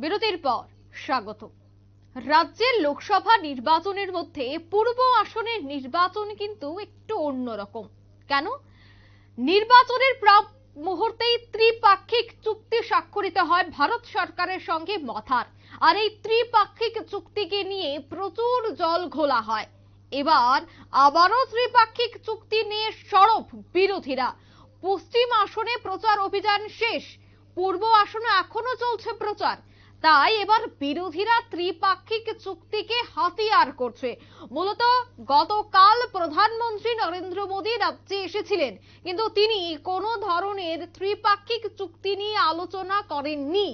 বিরতির পর স্বাগত। রাজ্যের লোকসভা নির্বাচনের মধ্যে পূর্ব আসনের নির্বাচন কিন্তু একটু অন্যরকম। কেন? নির্বাচনের প্রাক মুহূর্তেই ত্রিপাক্ষিক চুক্তি স্বাক্ষরিত হয় ভারত সরকারের সঙ্গে মথার, আর এই ত্রিপাক্ষিক চুক্তিকে নিয়ে প্রচুর জল ঘোলা হয়। এবার আবারও ত্রিপাক্ষিক চুক্তি নিয়ে সরব বিরোধীরা। পশ্চিম আসনে প্রচার অভিযান শেষ, পূর্ব আসনে এখনো চলছে প্রচার। তাই এবার বিরোধীরা ত্রিপাক্ষিক চুক্তিকে হাতিয়ার করছে। মূলত গতকাল প্রধানমন্ত্রী নরেন্দ্র মোদী রাজ্যে এসেছিলেন, কিন্তু তিনি কোনো ধরনের ত্রিপাক্ষিক চুক্তি নিয়ে আলোচনা করেননি।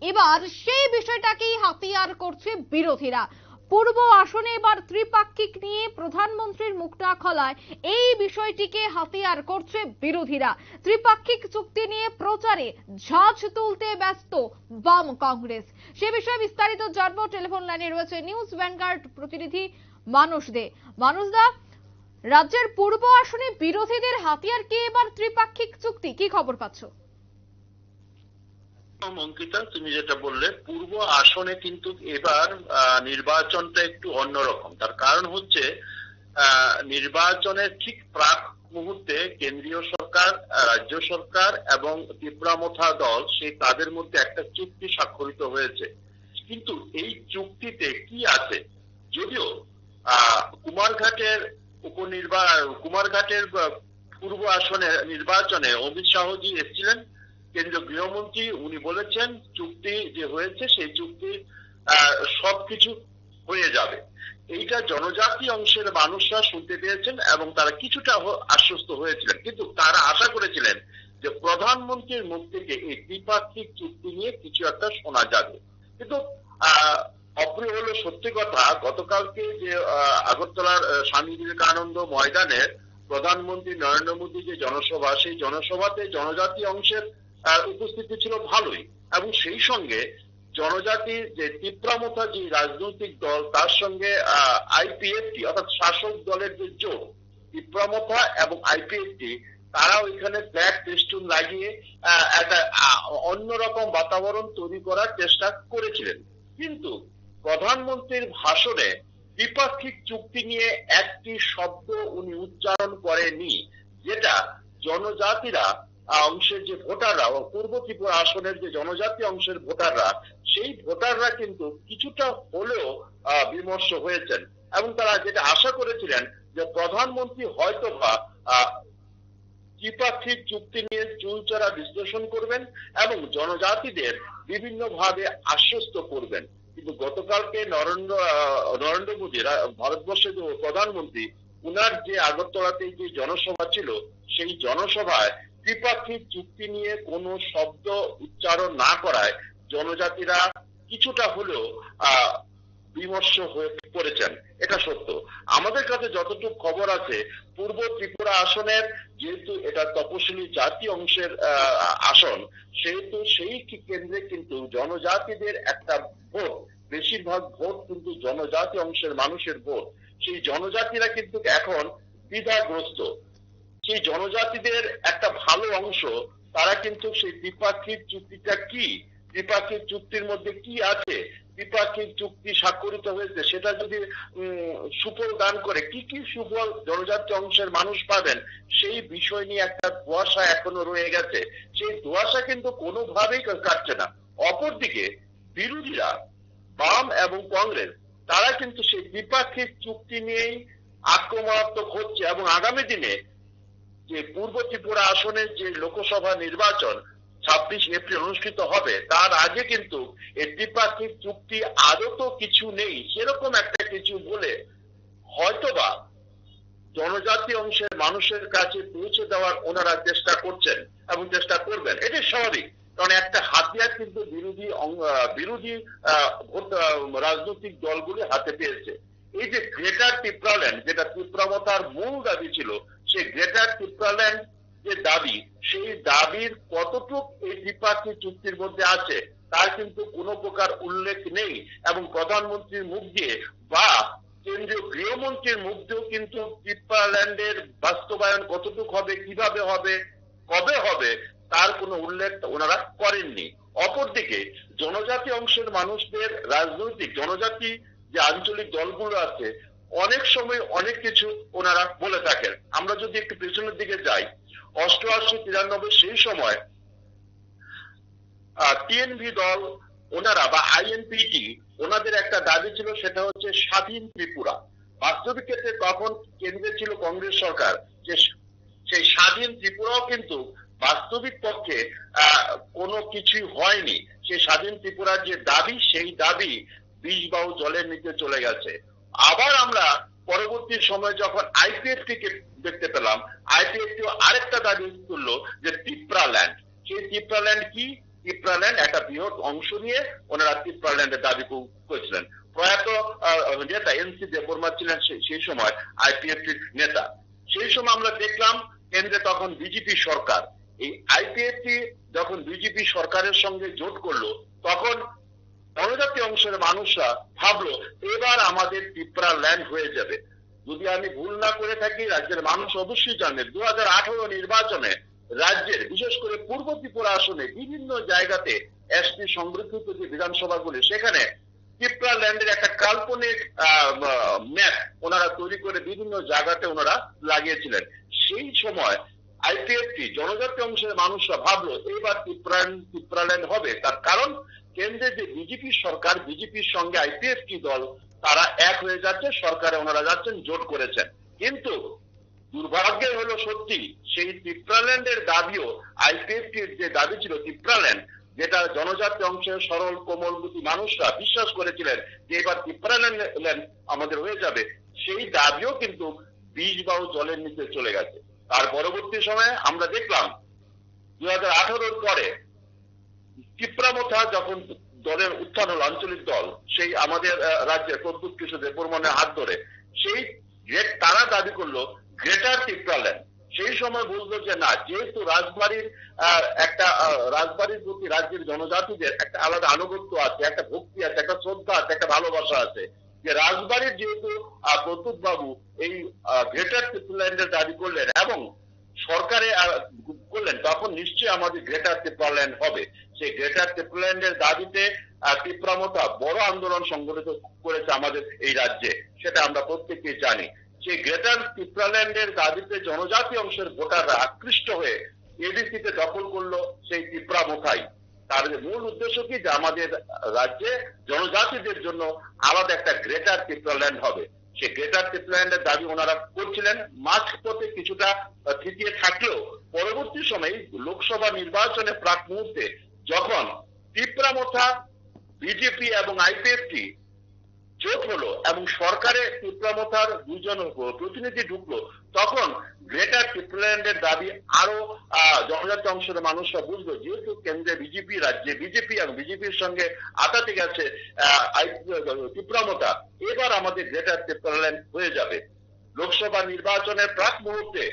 এবার সেই বিষয়টাকেই হাতিয়ার করছে বিরোধীরা। পূর্ব আসনে এবার ত্রিপাক্ষিক নিয়ে প্রধানমন্ত্রীর মুখ না খোলায় এই বিষয়টিকে হাতিয়ার করছে বিরোধীরা। ত্রিপাক্ষিক চুক্তি নিয়ে প্রচারে ঝাঁঝ তুলতে ব্যস্ত বাম কংগ্রেস। সে বিষয়ে বিস্তারিত জানবো। টেলিফোন লাইনে রয়েছে নিউজ ভ্যানগার্ড প্রতিনিধি মানুষ দে। মানুষ দা, রাজ্যের পূর্ব আসনে বিরোধীদের হাতিয়ার কি এবার ত্রিপাক্ষিক চুক্তি? কি খবর পাচ্ছ? অঙ্কিতা, তুমি যেটা বললে, পূর্ব আসনে কিন্তু এবার নির্বাচনটা একটু অন্যরকম। তার কারণ হচ্ছে নির্বাচনের ঠিক প্রাক মুহূর্তে কেন্দ্রীয় সরকার, রাজ্য সরকার এবং তীব্রামথা দল, সেই তাদের মধ্যে একটা চুক্তি স্বাক্ষরিত হয়েছে। কিন্তু এই চুক্তিতে কি আছে? যদিও কুমারঘাটের কুমারঘাটের পূর্ব আসনে নির্বাচনে অমিত শাহজি এসেছিলেন, কেন্দ্রীয় গৃহমন্ত্রী। উনি বলেছেন চুক্তি যে হয়েছে সেই চুক্তি সবকিছু হয়ে যাবে। এইটা জনজাতি অংশের মানুষরা শুনতে পেয়েছেন এবং তারা কিছুটা আশ্বস্ত হয়েছিলেন, কিন্তু তারা আশা করেছিলেন যে প্রধানমন্ত্রীর মুখ থেকে এই দ্বিপাক্ষিক চুক্তি নিয়ে কিছু একটা শোনা যাবে। কিন্তু অপ্রিয় হলো সত্যি কথা, গতকালকে যে আগরতলার স্বামী বিবেকানন্দ ময়দানে প্রধানমন্ত্রী নরেন্দ্র মোদী যে জনসভা, সেই জনসভাতে জনজাতি অংশের উপস্থিতি ছিল ভালোই, এবং সেই সঙ্গে জনজাতির যে তীব্রামথা যে রাজনৈতিক দল, তার সঙ্গে আইপিএফটি অর্থাৎ শাসক দলের যে জোট, তীব্রামথা এবং আইপিএফটি, তারা ওইখানে ফ্ল্যাগ ফেস্টুন লাগিয়ে একটা অন্যরকম বাতাবরণ তৈরি করার চেষ্টা করেছিলেন। কিন্তু প্রধানমন্ত্রীর ভাষণে দ্বিপাক্ষিক চুক্তি নিয়ে একটি শব্দ উনি উচ্চারণ করেনি, যেটা জনজাতিরা অংশের যে ভোটাররা, পূর্ব ত্রিপুরা আসনের যে জনজাতি অংশের ভোটাররা, সেই ভোটাররা কিন্তু কিছুটা হলেও বিমর্ষ হয়েছেন, এবং তারা যেটা আশা করেছিলেন যে প্রধানমন্ত্রী হয়তোবা দ্বিপাক্ষিক চুক্তি নিয়ে চুলচেরা বিশ্লেষণ করবেন এবং জনজাতিদের বিভিন্ন ভাবে আশ্বস্ত করবেন। কিন্তু গতকালকে নরেন্দ্র মোদী, ভারতবর্ষের যে প্রধানমন্ত্রী, উনার যে আগরতলাতে যে জনসভা ছিল, সেই জনসভায় ত্রিপাক্ষিক চুক্তি নিয়ে কোনো শব্দ উচ্চারণ না করায় জনজাতিরা কিছুটা হলেও বিমর্ষ হয়ে পড়েছেন। এটা সত্য। আমাদের কাছে যতটুকু খবর আছে, পূর্ব ত্রিপুরা আসনের যেহেতু এটা তপশিলি জাতি অংশের আসন, সেহেতু সেই কেন্দ্রে কিন্তু জনজাতিদের একটা ভোট, বেশিরভাগ ভোট কিন্তু জনজাতি অংশের মানুষের ভোট। সেই জনজাতিরা কিন্তু এখন দ্বিধাগ্রস্ত। সেই জনজাতিদের একটা ভালো অংশ, তারা কিন্তু সেই দ্বিপাক্ষিক চুক্তিটা কি, দ্বিপাক্ষিক চুক্তির মধ্যে কি আছে, দ্বিপাক্ষিক চুক্তি স্বাক্ষরিত হয়েছে, সেটা যদি সুফল দান করে, কি কি সুফল জনজাতি অংশের মানুষ পাবেন, সেই বিষয় নিয়ে একটা ধোঁয়াশা এখনো রয়ে গেছে। সেই ধোঁয়াশা কিন্তু কোনোভাবেই কাটছে না। অপরদিকে বিরোধীরা, বাম এবং কংগ্রেস, তারা কিন্তু সেই দ্বিপাক্ষিক চুক্তি নিয়েই আক্রমণাত্মক হচ্ছে, এবং আগামী দিনে যে পূর্ব ত্রিপুরা আসনের যে লোকসভা নির্বাচন 26 এপ্রিল অনুষ্ঠিত হবে, তার আগে কিন্তু এই দ্বিপাক্ষিক চুক্তি আদত কিছু নেই, সেরকম একটা কিছু বলে হয়তোবা জনজাতি অংশের মানুষের কাছে পৌঁছে দেওয়ার ওনারা চেষ্টা করছেন এবং চেষ্টা করবেন। এটি স্বাভাবিক, কারণ একটা হাতিয়ার কিন্তু বিরোধী রাজনৈতিক দলগুলি হাতে পেয়েছে। এই যে গ্রেটার ত্রিপুরাল্যান্ড, যেটা ত্রিপুরামথার মূল দাবি ছিল, সেই গ্রেটার ত্রিপুরাল্যান্ড যে দাবি, সেই দাবির কতটুক এই দ্বিপাক্ষিক চুক্তির মধ্যে আছে তার কিন্তু কোনো প্রকার উল্লেখ নেই, এবং প্রধানমন্ত্রীর মুখ দিয়ে বা কেন্দ্রীয় গৃহমন্ত্রীর মুখ দিয়েও কিন্তু ত্রিপুরাল্যান্ডের বাস্তবায়ন কতটুক হবে, কিভাবে হবে, কবে হবে, তার কোনো উল্লেখ ওনারা করেননি। অপরদিকে জনজাতি অংশের মানুষদের রাজনৈতিক জনজাতি যে আঞ্চলিক দলগুলো আছে অনেক সময় অনেক কিছু ওনারা বলে থাকেন। আমরা যদি একটু পেছনের দিকে যাই, 88-93 সেই সময় টিএনভি দল ওনারা বা আইএনপিটি ওনাদের একটা দাবি ছিল, সেটা হচ্ছে স্বাধীন ত্রিপুরা। বাস্তবিক ক্ষেত্রে তখন কেন্দ্রে ছিল কংগ্রেস সরকার, যে সেই স্বাধীন ত্রিপুরাও কিন্তু বাস্তবিক পক্ষে কোনো কিছুই হয়নি। সেই স্বাধীন ত্রিপুরার যে দাবি, সেই দাবি বিষ বাউ জলের নিচে চলে গেছে। আবার আমরা পরবর্তী সময় যখন আইপিএফটি কে দেখতে পেলাম, আইপিএফটি আরেকটা দাবি তুললো যে ত্রিপুরাল্যান্ড। সেই ত্রিপুরাল্যান্ড কি? ত্রিপুরাল্যান্ড একটা বৃহৎ অংশ নিয়ে ওনারা ত্রিপুরাল্যান্ডের দাবি করেছিলেন। প্রয়াত নেতা এনসি দেববর্মা ছিলেন সেই সময় আইপিএফটির নেতা। সেই সময় আমরা দেখলাম কেন্দ্রে তখন বিজেপি সরকার। এই আইপিএফটি যখন বিজেপি সরকারের সঙ্গে জোট করলো, তখন জনজাতি অংশের মানুষরা ভাবলো এবার আমাদের ত্রিপুরাল্যান্ড হয়ে যাবে। যদি আমি ভুল না করে থাকি, রাজ্যের মানুষ অবশ্যই জানে 2018 নির্বাচনে রাজ্যের বিশেষ করে পূর্ব ত্রিপুরা আসনে বিভিন্ন জায়গাতে এসপি সংরক্ষিত যে বিধানসভাগুলি, সেখানে ত্রিপুরাল্যান্ডের একটা কাল্পনিক ম্যাপ ওনারা তৈরি করে বিভিন্ন জায়গাতে ওনারা লাগিয়েছিলেন। সেই সময় আইপিএফটি জনজাতি অংশের মানুষরা ভাবলো এবার ত্রিপুরাল্যান্ড হবে। তার কারণ কেন্দ্রে যে বিজেপি সরকার, বিজেপির সঙ্গে আইপিএফটি দল তারা এক হয়ে যাচ্ছে, সরকারে ওনারা যাচ্ছেন, জোট করেছেন। কিন্তু দুর্ভাগ্যের হলো সত্যি সেই ত্রিপুরাল্যান্ডের দাবিও, আইপিএফটির যে দাবি ছিল ত্রিপুরাল্যান্ড, যেটা জনজাতি অংশের সরল কোমলমতি মানুষরা বিশ্বাস করেছিলেন যে এবার ত্রিপুরাল্যান্ড আমাদের হয়ে যাবে, সেই দাবিও কিন্তু বিষ বাউ জলের নিচে চলে গেছে। তার পরবর্তী সময়ে আমরা দেখলাম 2018 পরে ত্রিপুরামথা যখন দলের উত্থান হল, আঞ্চলিক দল, সেই আমাদের রাজ্যের প্রদ্যুৎ কিশোর দেববর্মনের হাত ধরে সেই তারা দাবি করলো গ্রেটার ত্রিপুরাল্যান্ড। সেই সময় বুঝলো যে না, যেহেতু রাজবাড়ির প্রতি রাজ্যের জনজাতিদের একটা আলাদা আনুগত্য আছে, একটা ভক্তি আছে, একটা শ্রদ্ধা আছে, একটা ভালোবাসা আছে, যে রাজবাড়ির যেহেতু প্রদ্যুৎ বাবু এই গ্রেটার ত্রিপুরাল্যান্ডের দাবি করলেন এবং সরকারে করলেন, তখন নিশ্চয়ই আমাদের গ্রেটার ত্রিপুরাল্যান্ড হবে। সেই গ্রেটার ত্রিপুরাল্যান্ডের দাবিতে ত্রিপুরামথা বড় আন্দোলন সংগঠিত করেছে আমাদের এই রাজ্যে, সেটা আমরা প্রত্যেকেই জানি। সেই গ্রেটার ত্রিপুরাল্যান্ডের দাবিতে জনজাতি অংশের ভোটাররা আকৃষ্ট হয়ে এডিসিতে দখল করলো সেই ত্রিপুরামথাই। তার মূল উদ্দেশ্য কি, যে আমাদের রাজ্যে জনজাতিদের জন্য আলাদা একটা গ্রেটার ত্রিপুরাল্যান্ড হবে। সেই গ্রেটার ত্রিপুরাল্যান্ডের দাবি ওনারা করছিলেন। মাঝ পথে কিছুটা থিতিয়ে থাকলেও পরবর্তী সময়ে লোকসভা নির্বাচনে প্রাক মুহূর্তে যখন ত্রিপুরামথা, বিজেপি এবং আইপিএফটি জোট হলো এবং সরকারে ত্রিপুরামথার দুজন প্রতিনিধি ঢুকলো, তখন গ্রেটার ত্রিপুরাল্যান্ডের দাবি আরো জনজাতি অংশের মানুষরা বুঝলো, যেহেতু কেন্দ্রে বিজেপি, রাজ্যে বিজেপি এবং বিজেপির সঙ্গে আতাতে গেছে ত্রিপুরামথা, এবার আমাদের গ্রেটার ত্রিপুরাল্যান্ড হয়ে যাবে। লোকসভা নির্বাচনের প্রাক মুহূর্তে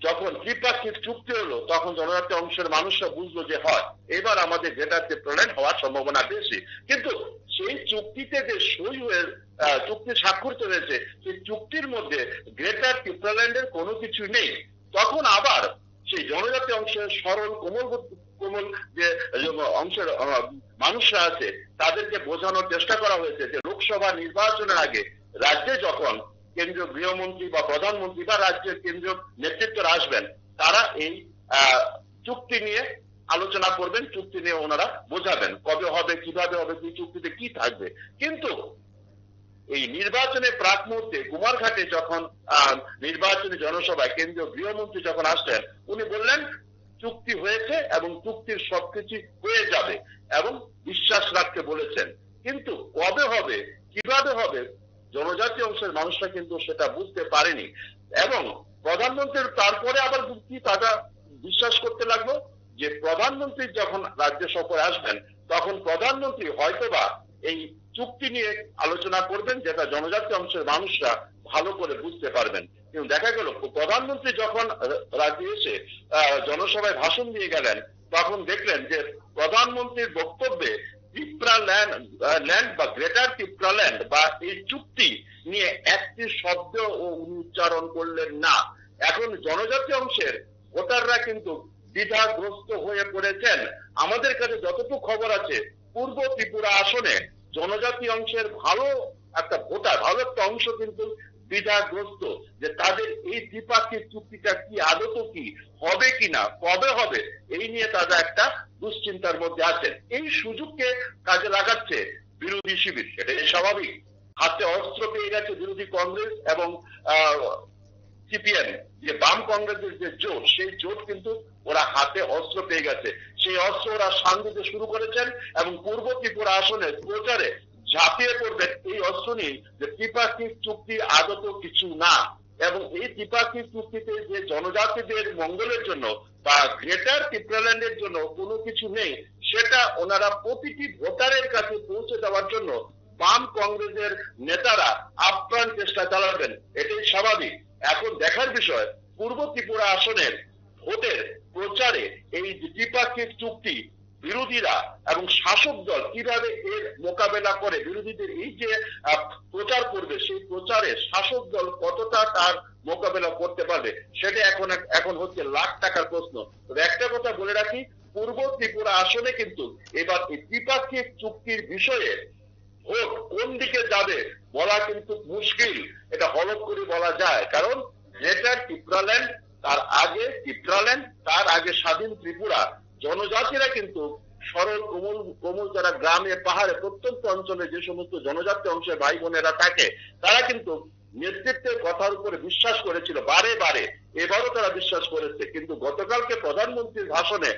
যখন ত্রিপাক্ষিক চুক্তি হলো, তখন জনজাতি অংশের মানুষরা বুঝলো যে হয় এবার আমাদের গ্রেটার ত্রিপুরাল্যান্ড হওয়ার সম্ভাবনা বেশি। কিন্তু সেই চুক্তিতে যে সই হয়ে চুক্তি স্বাক্ষরিত হয়েছে, সেই চুক্তির মধ্যে গ্রেটার ত্রিপুরাল্যান্ডের কোনো কিছু নেই। তখন আবার সেই জনজাতি অংশের সরল কোমল যে অংশের মানুষরা আছে, তাদেরকে বোঝানোর চেষ্টা করা হয়েছে যে লোকসভা নির্বাচনের আগে রাজ্যে যখন কেন্দ্রীয় গৃহমন্ত্রী বা প্রধানমন্ত্রী বা রাজ্যের কেন্দ্রীয় নেতৃত্বরা আসবেন, তারা এই চুক্তি নিয়ে আলোচনা করবেন, চুক্তি নিয়ে ওনারা বোঝাবেন কবে হবে, কিভাবে হবে, কি চুক্তিতে কি থাকবে। কিন্তু এই নির্বাচনের প্রাক মুহূর্তে কুমারঘাটে যখন নির্বাচনী জনসভায় কেন্দ্রীয় গৃহমন্ত্রী যখন আসলেন, উনি বললেন চুক্তি হয়েছে এবং চুক্তির সবকিছু হয়ে যাবে এবং বিশ্বাস রাখতে বলেছেন। কিন্তু কবে হবে, কিভাবে হবে, জনজাতি অংশের মানুষরা কিন্তু সেটা বুঝতে পারেনি। এবং প্রধানমন্ত্রীর তারপরে আবার কি তারা বিশ্বাস করতে লাগলো যে প্রধানমন্ত্রী যখন রাজ্য সফরে আসবেন, তখন প্রধানমন্ত্রী হয়তোবা এই চুক্তি নিয়ে আলোচনা করবেন, যেটা জনজাতি অংশের মানুষরা ভালো করে বুঝতে পারবেন। কিন্তু দেখা গেল প্রধানমন্ত্রী যখন রাজ্যে এসে জনসভায় ভাষণ দিয়ে গেলেন, তখন দেখলেন যে প্রধানমন্ত্রীর বক্তব্যে ত্রিপুরাল্যান্ড বা গ্রেটার ত্রিপুরাল্যান্ড বা এই চুক্তি নিয়ে একটি শব্দ ও উচ্চারণ করলেন না। এখন জনজাতি অংশের ভোটাররা কিন্তু দ্বিধাগ্রস্ত হয়ে পড়েছেন। আমাদের কাছে যতটুকু খবর আছে, পূর্ব ত্রিপুরা আসনে জনজাতি অংশের ভালো একটা ভোটার, ভালো একটা অংশ কিন্তু দ্বিধাগ্রস্ত যে তাদের এই দ্বিপাক্ষিক চুক্তিটা কি আদত কি হবে কিনা, কবে হবে, এই নিয়ে তারা একটা দুশ্চিন্তার মধ্যে আছেন। এই সুযোগকে কাজে লাগাচ্ছে বিরোধী শিবির, এটাই স্বাভাবিক। হাতে অস্ত্র পেয়ে গেছে বিরোধী কংগ্রেস এবং সিপিএম, যে বাম কংগ্রেসের যে জোট, সেই জোট কিন্তু ওরা হাতে অস্ত্র পেয়ে গেছে। সেই অস্ত্র ওরা সান দিতে শুরু করেছেন এবং পূর্ব ত্রিপুরা আসনে প্রচারে ঝাঁপিয়ে পড়বেন এই অস্ত্র নিয়ে যে ত্রিপাক্ষিক চুক্তি আদত কিছু না, এবং এই ত্রিপাক্ষিক চুক্তিতে যে জনজাতিদের মঙ্গলের জন্য বা গ্রেটার ত্রিপুরাল্যান্ডের জন্য কোনো কিছু নেই, সেটা ওনারা প্রতিটি ভোটারের কাছে পৌঁছে দেওয়ার জন্য বাম কংগ্রেসের নেতারা আপ্রাণ চেষ্টা চালাবেন, এটাই স্বাভাবিক। এখন দেখার বিষয়, পূর্ব ত্রিপুরা আসনের ভোটের প্রচারে এই দ্বিপাক্ষিক চুক্তি বিরোধীরা এবং শাসক দল কিভাবে এর মোকাবেলা করে, বিরোধীদের এই যে প্রচার করবে, সেই প্রচারে শাসক দল কতটা তার মোকাবেলা করতে পারবে, সেটা এখন হচ্ছে লাখ টাকার প্রশ্ন। তবে একটা কথা বলে রাখি, পূর্ব ত্রিপুরা আসনে কিন্তু এবার এই দ্বিপাক্ষিক চুক্তির বিষয়ে ভোট কোন দিকে যাবে বলা কিন্তু মুশকিল, এটা হলফ করে বলা যায়। কারণ গ্রেটার ত্রিপুরাল্যান্ড, তার আগে স্বাধীন ত্রিপুরা, জনজাতিরা কিন্তু সরল কোমল যারা গ্রামে পাহাড়ে প্রত্যন্ত অঞ্চলে যে সমস্ত জনজাতি অংশের ভাই বোনেরা থাকে, তারা কিন্তু নেতৃত্বের কথার উপরে বিশ্বাস করেছিল বারে বারে, এবারও তারা বিশ্বাস করেছে। কিন্তু গতকালকে প্রধানমন্ত্রীর ভাষণে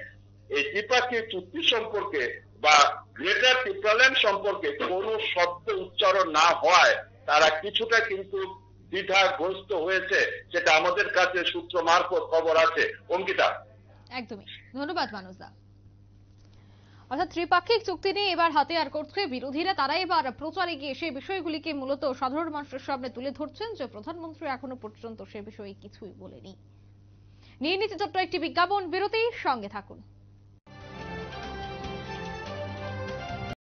এই দ্বিপাক্ষিক চুক্তি সম্পর্কে বা গ্রেটার ত্রিপুরাল্যান্ড সম্পর্কে কোনো শব্দ উচ্চারণ না হওয়ায় তারা কিছুটা কিন্তু দ্বিধাগ্রস্ত হয়েছে, সেটা আমাদের কাছে সূত্র মারফত খবর আছে। অঙ্কিতা, একদমই ধন্যবাদ মানুষদা। অর্থাৎ ত্রিপাক্ষিক চুক্তি নিয়ে এবার হাতিয়ার করছে বিরোধীরা, তারা এবার প্রচারে গিয়ে সেই বিষয়গুলিকে মূলত সাধারণ মানুষের সামনে তুলে ধরছেন যে প্রধানমন্ত্রী এখনো পর্যন্ত সে বিষয়ে কিছুই বলেনি। নিয়ে নিতে ছোট্ট একটি বিজ্ঞাপন বিরতি, সঙ্গে থাকুন।